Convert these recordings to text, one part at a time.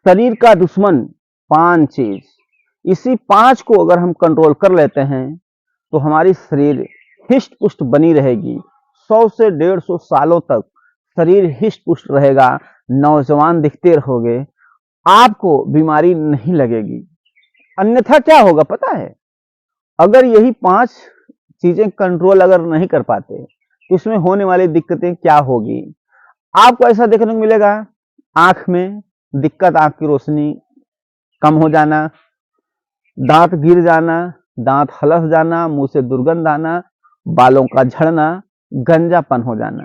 शरीर का दुश्मन 5 चीज, इसी 5 को अगर हम कंट्रोल कर लेते हैं तो हमारी शरीर हिष्ट पुष्ट बनी रहेगी। 100 से 150 सालों तक शरीर हिष्ट पुष्ट रहेगा, नौजवान दिखते रहोगे, आपको बीमारी नहीं लगेगी। अन्यथा क्या होगा पता है? अगर यही 5 चीजें कंट्रोल अगर नहीं कर पाते तो इसमें होने वाली दिक्कतें क्या होगी? आपको ऐसा देखने को मिलेगा, आंख में दिक्कत, आंख की रोशनी कम हो जाना, दांत गिर जाना, दांत हलस जाना, मुंह से दुर्गंध आना, बालों का झड़ना, गंजापन हो जाना,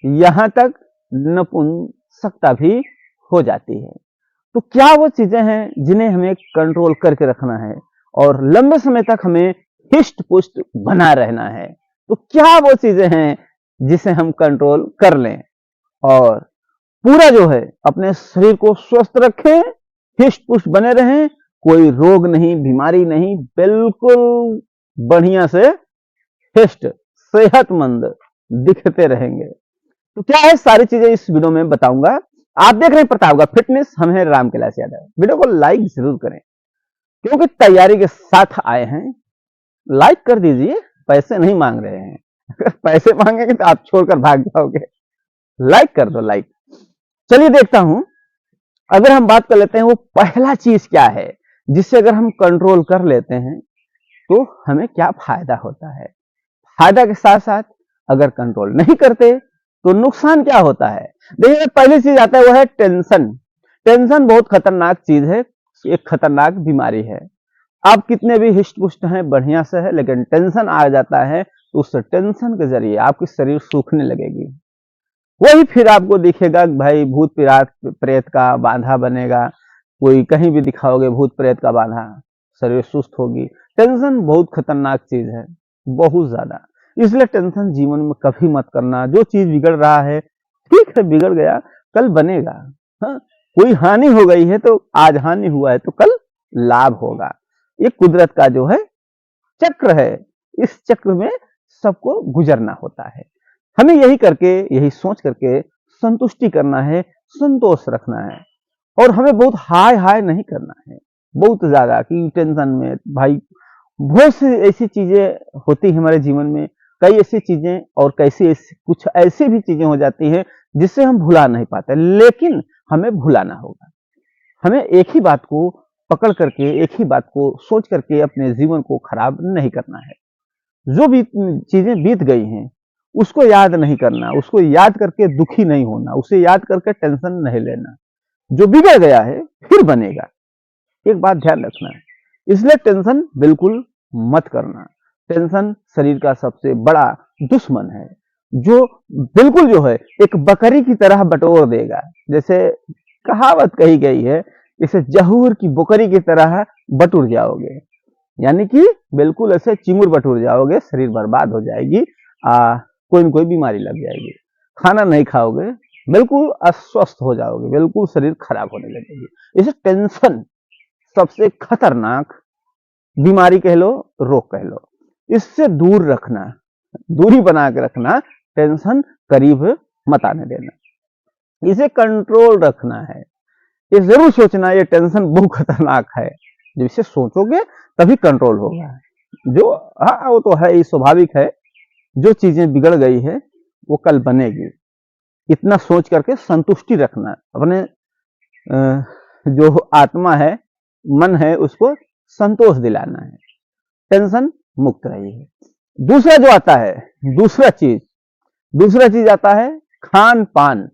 यहां तक नपुंसकता भी हो जाती है। तो क्या वो चीजें हैं जिन्हें हमें कंट्रोल करके रखना है और लंबे समय तक हमें हिष्ट पुष्ट बना रहना है? तो क्या वो चीजें हैं जिसे हम कंट्रोल कर लें और पूरा जो है अपने शरीर को स्वस्थ रखें, हिष्ट पुष्ट बने रहें, कोई रोग नहीं, बीमारी नहीं, बिल्कुल बढ़िया से हिष्ट सेहतमंद दिखते रहेंगे। तो क्या है सारी चीजें इस वीडियो में बताऊंगा। आप देख रहे हैं प्रतापगढ़ फिटनेस, हम हैं राम कैलाश यादव। वीडियो को लाइक जरूर करें क्योंकि तैयारी के साथ आए हैं। लाइक कर दीजिए, पैसे नहीं मांग रहे हैं। अगर पैसे मांगेंगे तो आप छोड़कर भाग जाओगे। लाइक कर दो, लाइक। चलिए देखता हूं, अगर हम बात कर लेते हैं वो पहला चीज क्या है जिससे अगर हम कंट्रोल कर लेते हैं तो हमें क्या फायदा होता है। फायदा के साथ साथ अगर कंट्रोल नहीं करते तो नुकसान क्या होता है। देखिए पहली चीज आता है वो है टेंशन। टेंशन बहुत खतरनाक चीज है, एक खतरनाक बीमारी है। आप कितने भी हिष्ट पुष्ट हैं, बढ़िया से है, लेकिन टेंशन आ जाता है तो उस टेंशन के जरिए आपकी शरीर सूखने लगेगी। वही फिर आपको दिखेगा भाई भूत प्रेत का बांधा बनेगा, कोई कहीं भी दिखाओगे भूत प्रेत का बांधा, शरीर सुस्त होगी। टेंशन बहुत खतरनाक चीज है, बहुत ज्यादा। इसलिए टेंशन जीवन में कभी मत करना। जो चीज बिगड़ रहा है ठीक है, बिगड़ गया, कल बनेगा। हाँ? कोई हानि हो गई है तो आज हानि हुआ है तो कल लाभ होगा। ये कुदरत का जो है चक्र है, इस चक्र में सबको गुजरना होता है। हमें यही करके, यही सोच करके संतुष्टि करना है, संतोष रखना है और हमें बहुत हाय हाय नहीं करना है, बहुत ज्यादा कि टेंशन में। भाई बहुत सी ऐसी चीजें होती है हमारे जीवन में, कई ऐसी चीजें और कुछ ऐसी भी चीजें हो जाती हैं जिससे हम भुला नहीं पाते, लेकिन हमें भुलाना होगा। हमें एक ही बात को पकड़ करके, एक ही बात को सोच करके अपने जीवन को खराब नहीं करना है। जो भी चीजें बीत गई हैं उसको याद नहीं करना, उसको याद करके दुखी नहीं होना, उसे याद करके टेंशन नहीं लेना। जो बिगड़ गया है फिर बनेगा, एक बात ध्यान रखना है। इसलिए टेंशन बिल्कुल मत करना। टेंशन शरीर का सबसे बड़ा दुश्मन है जो बिल्कुल जो है एक बकरी की तरह बटोर देगा। जैसे कहावत कही गई है, इसे जहूर की बकरी की तरह बटुर जाओगे, यानी कि बिल्कुल ऐसे चिंगुर बटुर जाओगे, शरीर बर्बाद हो जाएगी, कोई न कोई बीमारी लग जाएगी, खाना नहीं खाओगे, बिल्कुल अस्वस्थ हो जाओगे, बिल्कुल शरीर खराब होने लगेगी। इसे टेंशन सबसे खतरनाक बीमारी कह लो, रोग कह लो। इससे दूर रखना, दूरी बना के रखना, टेंशन करीब मत आने देना, इसे कंट्रोल रखना है। ये जरूर सोचना ये टेंशन बहुत खतरनाक है, जब इसे सोचोगे तभी कंट्रोल होगा। जो हाँ वो तो है, ये स्वाभाविक है, जो चीजें बिगड़ गई है वो कल बनेगी, इतना सोच करके संतुष्टि रखना, अपने जो आत्मा है, मन है, उसको संतोष दिलाना है, टेंशन मुक्त रहिए। दूसरा जो आता है, दूसरा चीज आता है खान पान।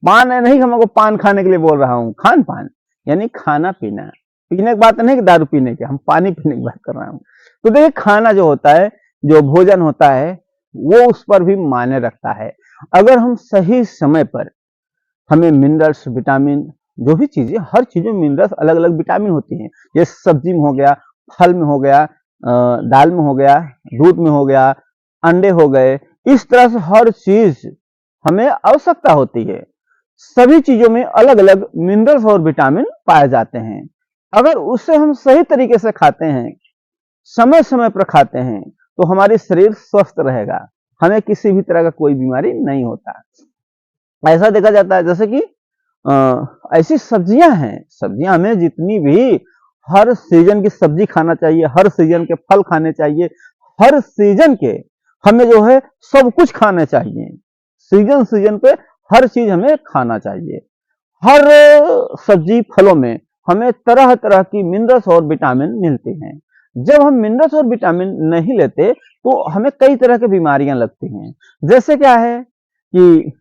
पान है नहीं, हमको पान खाने के लिए बोल रहा हूं, खान पान यानी खाना पीना। पीने की बात नहीं कि दारू पीने की, हम पानी पीने की बात कर रहा हूं। तो देखिए खाना जो होता है, जो भोजन होता है, वो उस पर भी मायने रखता है। अगर हम सही समय पर, हमें मिनरल्स, विटामिन, जो भी चीजें, हर चीज में मिनरल्स, अलग अलग विटामिन होती हैं। ये सब्जी में हो गया, फल में हो गया, दाल में हो गया, दूध में हो गया, अंडे हो गए, इस तरह से हर चीज हमें आवश्यकता होती है। सभी चीजों में अलग अलग मिनरल्स और विटामिन पाए जाते हैं। अगर उससे हम सही तरीके से खाते हैं, समय समय पर खाते हैं, तो हमारी शरीर स्वस्थ रहेगा, हमें किसी भी तरह का कोई बीमारी नहीं होता। ऐसा देखा जाता है जैसे कि ऐसी सब्जियां हैं, सब्जियां हमें जितनी भी, हर सीजन की सब्जी खाना चाहिए, हर सीजन के फल खाने चाहिए, हर सीजन के हमें जो है सब कुछ खाना चाहिए। सीजन सीजन पे हर चीज हमें खाना चाहिए। हर सब्जी फलों में हमें तरह तरह की मिनरल्स और विटामिन मिलते हैं। जब हम मिनरल्स और विटामिन नहीं लेते तो हमें कई तरह की बीमारियां लगती हैं। जैसे क्या है कि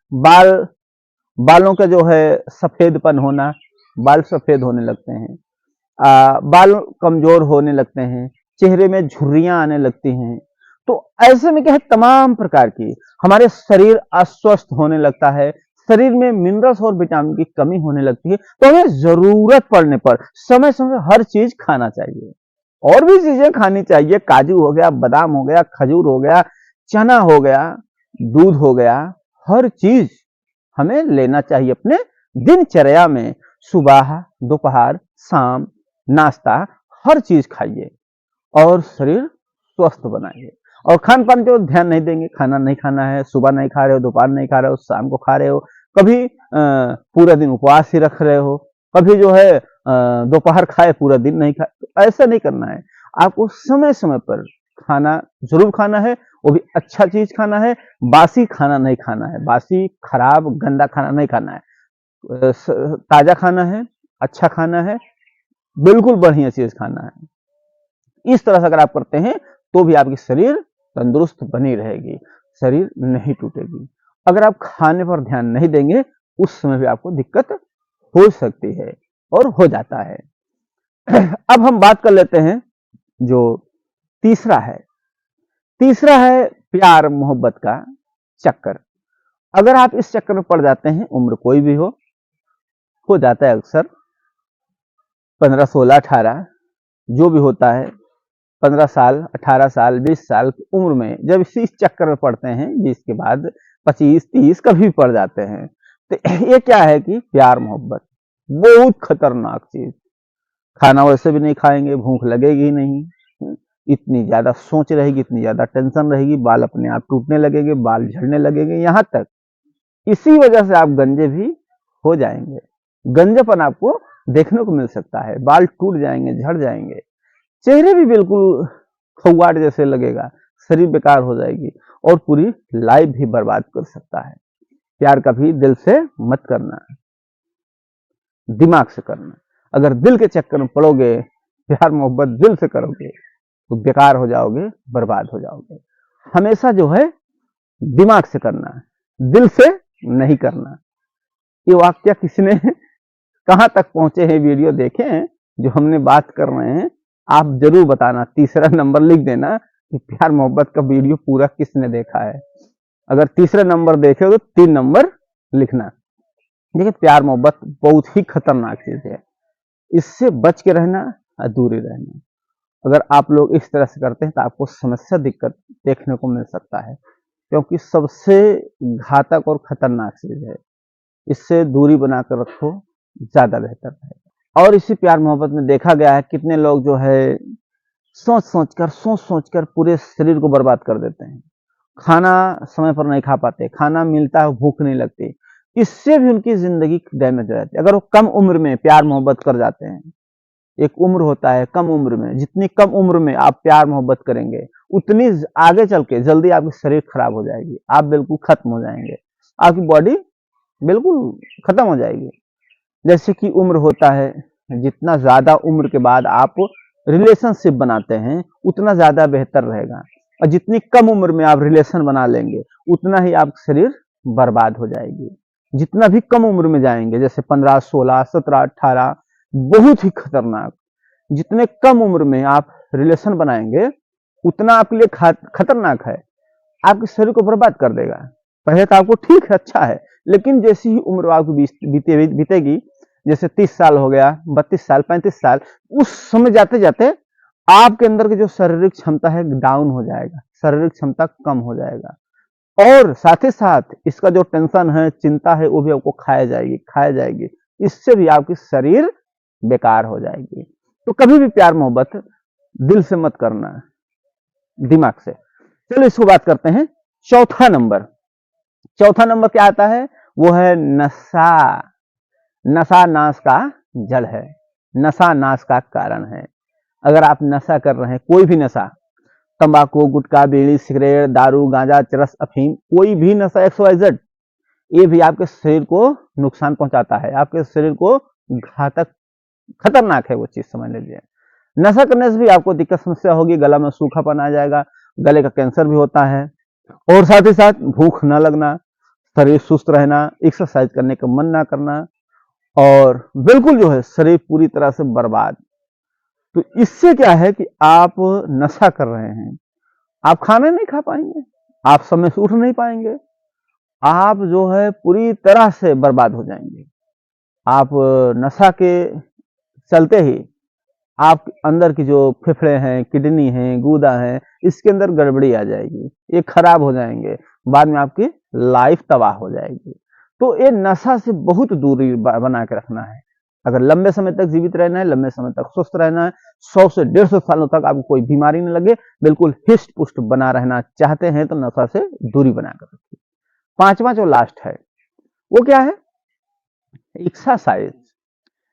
बालों का जो है सफेदपन होना, बाल सफेद होने लगते हैं, बाल कमजोर होने लगते हैं, चेहरे में झुर्रियां आने लगती हैं। तो ऐसे में क्या है, तमाम प्रकार की हमारे शरीर अस्वस्थ होने लगता है, शरीर में मिनरल्स और विटामिन की कमी होने लगती है। तो हमें जरूरत पड़ने पर समय समय हर चीज खाना चाहिए, और भी चीजें खानी चाहिए। काजू हो गया, बादाम हो गया, खजूर हो गया, चना हो गया, दूध हो गया, हर चीज हमें लेना चाहिए अपने दिनचर्या में। सुबह, दोपहर, शाम, नाश्ता, हर चीज खाइए और शरीर स्वस्थ बनाइए। और खान पान पे ध्यान नहीं देंगे, खाना नहीं खाना है, सुबह नहीं खा रहे हो, दोपहर नहीं खा रहे हो, शाम को खा रहे हो, कभी पूरा दिन उपवास ही रख रहे हो, कभी जो है दोपहर खाए पूरा दिन नहीं खाए, तो ऐसा नहीं करना है। आपको समय समय पर खाना जरूर खाना है, वो भी अच्छा चीज खाना है। बासी खाना नहीं खाना है, बासी खराब गंदा खाना नहीं खाना है। ताजा खाना है, अच्छा खाना है, बिल्कुल बढ़िया चीज खाना है। इस तरह से अगर आप करते हैं तो भी आपकी शरीर तंदुरुस्त बनी रहेगी, शरीर नहीं टूटेगी। अगर आप खाने पर ध्यान नहीं देंगे, उस समय भी आपको दिक्कत हो सकती है और हो जाता है। अब हम बात कर लेते हैं जो तीसरा है। तीसरा है प्यार मोहब्बत का चक्कर। अगर आप इस चक्कर में पड़ जाते हैं, उम्र कोई भी हो जाता है अक्सर 15, 16, 18, जो भी होता है, 15 साल, 18 साल, 20 साल की उम्र में जब इसी चक्कर में पड़ते हैं, 20 के बाद 25, 30 कभी पड़ जाते हैं, तो ये क्या है कि प्यार मोहब्बत बहुत खतरनाक चीज। खाना वैसे भी नहीं खाएंगे, भूख लगेगी ही नहीं, इतनी ज्यादा सोच रहेगी, इतनी ज्यादा टेंशन रहेगी, बाल अपने आप टूटने लगेंगे, बाल झड़ने लगेंगे, यहां तक इसी वजह से आप गंजे भी हो जाएंगे। गंजेपन आपको देखने को मिल सकता है, बाल टूट जाएंगे, झड़ जाएंगे, चेहरे भी बिल्कुल खौगाट जैसे लगेगा, शरीर बेकार हो जाएगी और पूरी लाइफ भी बर्बाद कर सकता है। प्यार कभी दिल से मत करना, दिमाग से करना। अगर दिल के चक्कर में पड़ोगे, प्यार मोहब्बत दिल से करोगे, तो बेकार हो जाओगे, बर्बाद हो जाओगे। हमेशा जो है दिमाग से करना, दिल से नहीं करना। ये वाक्य किसने कहां तक पहुंचे हैं, वीडियो देखे हैं जो हमने बात कर रहे हैं, आप जरूर बताना। तीसरा नंबर लिख देना कि प्यार मोहब्बत का वीडियो पूरा किसने देखा है। अगर तीसरा नंबर देखे हो तो 3 नंबर लिखना। देखिए, प्यार मोहब्बत बहुत ही खतरनाक चीज है, इससे बच के रहना, दूरी रहना। अगर आप लोग इस तरह से करते हैं तो आपको समस्या, दिक्कत देखने को मिल सकता है, क्योंकि सबसे घातक और खतरनाक चीज है। इससे दूरी बनाकर रखो, ज्यादा बेहतर है। और इसी प्यार मोहब्बत में देखा गया है कितने लोग जो है सोच सोच कर पूरे शरीर को बर्बाद कर देते हैं। खाना समय पर नहीं खा पाते, खाना मिलता है भूख नहीं लगती, इससे भी उनकी जिंदगी डैमेज हो जाती है। अगर वो कम उम्र में प्यार मोहब्बत कर जाते हैं, एक उम्र होता है कम उम्र में, जितनी कम उम्र में आप प्यार मोहब्बत करेंगे, उतनी आगे चल के जल्दी आपकी शरीर खराब हो जाएगी, आप बिल्कुल खत्म हो जाएंगे, आपकी बॉडी बिल्कुल खत्म हो जाएगी। जैसे कि उम्र होता है, जितना ज्यादा उम्र के बाद आप रिलेशनशिप बनाते हैं, उतना ज्यादा बेहतर रहेगा। और जितनी कम उम्र में आप रिलेशन बना लेंगे, उतना ही आपका शरीर बर्बाद हो जाएगी। जितना भी कम उम्र में जाएंगे, जैसे 15, 16, 17, 18, बहुत ही खतरनाक। जितने कम उम्र में आप रिलेशन बनाएंगे, उतना आपके लिए खतरनाक है, आपके शरीर को बर्बाद कर देगा। पहले तो आपको ठीक है, अच्छा है, लेकिन जैसी ही उम्र आपकी बीतेगी, जैसे 30 साल हो गया, 32 साल, 35 साल, उस समय जाते जाते आपके अंदर की जो शारीरिक क्षमता है डाउन हो जाएगा, शारीरिक क्षमता कम हो जाएगा। और साथ ही साथ इसका जो टेंशन है, चिंता है, वो भी आपको खाया जाएगी। इससे भी आपकी शरीर बेकार हो जाएगी। तो कभी भी प्यार मोहब्बत दिल से मत करना, दिमाग से। चलो इसको बात करते हैं। चौथा नंबर क्या आता है? वो है नशा। नशा नाश का जड़ है, नशा नाश का कारण है। अगर आप नशा कर रहे हैं, कोई भी नशा, तंबाकू, गुटखा, बीड़ी, सिगरेट, दारू, गांजा, चरस, अफीम, कोई भी नशा XYZ, ये भी आपके शरीर को नुकसान पहुंचाता है, आपके शरीर को घातक, खतरनाक है वो चीज, समझ लीजिए। नशा करने से भी आपको दिक्कत समस्या होगी, गला में सूखापन आ जाएगा, गले का कैंसर भी होता है, और साथ ही साथ भूख न लगना, शरीर सुस्त रहना, एक्सरसाइज करने का मन ना करना, और बिल्कुल जो है शरीर पूरी तरह से बर्बाद। तो इससे क्या है कि आप नशा कर रहे हैं, आप खाना नहीं खा पाएंगे, आप समय से उठ नहीं पाएंगे, आप जो है पूरी तरह से बर्बाद हो जाएंगे। आप नशा के चलते ही आप अंदर की जो फेफड़े हैं, किडनी है, गुदा है, इसके अंदर गड़बड़ी आ जाएगी, ये खराब हो जाएंगे, बाद में आपकी लाइफ तबाह हो जाएगी। तो ये नशा से बहुत दूरी बना के रखना है। अगर लंबे समय तक जीवित रहना है, लंबे समय तक स्वस्थ रहना है, 100 से 150 सालों तक आपको कोई बीमारी न लगे, बिल्कुल हिस्ट पुष्ट बना रहना चाहते हैं, तो नशा से दूरी बनाकर रखिए। पांचवा जो लास्ट है वो क्या है? एक्सरसाइज।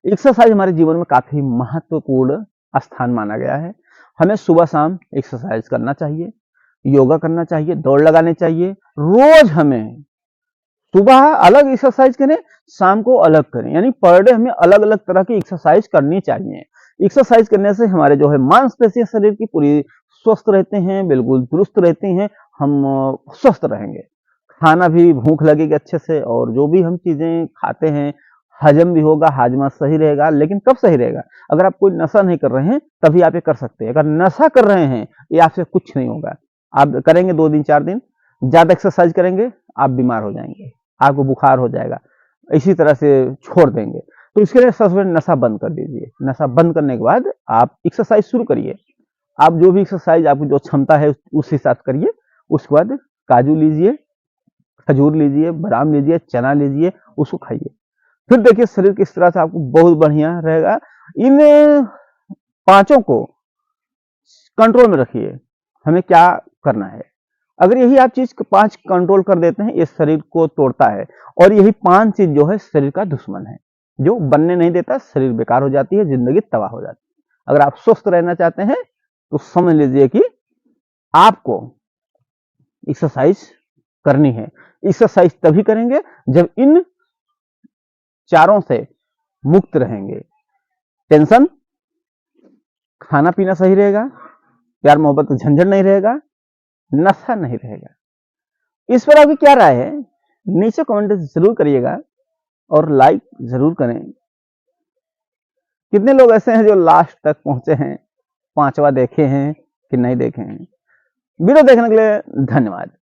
एक्सरसाइज हमारे जीवन में काफी महत्वपूर्ण स्थान माना गया है। हमें सुबह शाम एक्सरसाइज करना चाहिए, योगा करना चाहिए, दौड़ लगानी चाहिए। रोज हमें सुबह अलग एक्सरसाइज करें, शाम को अलग करें, यानी पर डे हमें अलग अलग तरह की एक्सरसाइज करनी चाहिए। एक्सरसाइज करने से हमारे जो है मांसपेशियां शरीर की पूरी स्वस्थ रहते हैं, बिल्कुल दुरुस्त रहती हैं, हम स्वस्थ रहेंगे। खाना भी भूख लगेगी अच्छे से, और जो भी हम चीजें खाते हैं हजम भी होगा, हाजमा सही रहेगा। लेकिन कब सही रहेगा? अगर आप कोई नशा नहीं कर रहे हैं तभी आप ये कर सकते हैं। अगर नशा कर रहे हैं, ये आपसे कुछ नहीं होगा। आप करेंगे 2 दिन 4 दिन, ज्यादा एक्सरसाइज करेंगे, आप बीमार हो जाएंगे, आपको बुखार हो जाएगा, इसी तरह से छोड़ देंगे। तो इसके लिए सबसे पहले नशा बंद कर दीजिए। नशा बंद करने के बाद आप एक्सरसाइज शुरू करिए। आप जो भी एक्सरसाइज आपकी जो क्षमता है उस हिसाब से करिए। उसके बाद काजू लीजिए, खजूर लीजिए, बादाम लीजिए, चना लीजिए, उसको खाइए। फिर देखिए शरीर किस तरह से आपको बहुत बढ़िया रहेगा। इन पांचों को कंट्रोल में रखिए। हमें क्या करना है, अगर यही आप चीज 5 कंट्रोल कर देते हैं, ये शरीर को तोड़ता है। और यही 5 चीज जो है शरीर का दुश्मन है, जो बनने नहीं देता, शरीर बेकार हो जाती है, जिंदगी तबाह हो जाती है। अगर आप स्वस्थ रहना चाहते हैं तो समझ लीजिए कि आपको एक्सरसाइज करनी है। एक्सरसाइज तभी करेंगे जब इन चारों से मुक्त रहेंगे। टेंशन, खाना पीना सही रहेगा, प्यार मोहब्बत का झंझट नहीं रहेगा, नशा नहीं रहेगा। इस पर आपकी क्या राय है? नीचे कमेंट जरूर करिएगा और लाइक जरूर करें। कितने लोग ऐसे हैं जो लास्ट तक पहुंचे हैं, 5वां देखे हैं कि नहीं देखे हैं? वीडियो देखने के लिए धन्यवाद।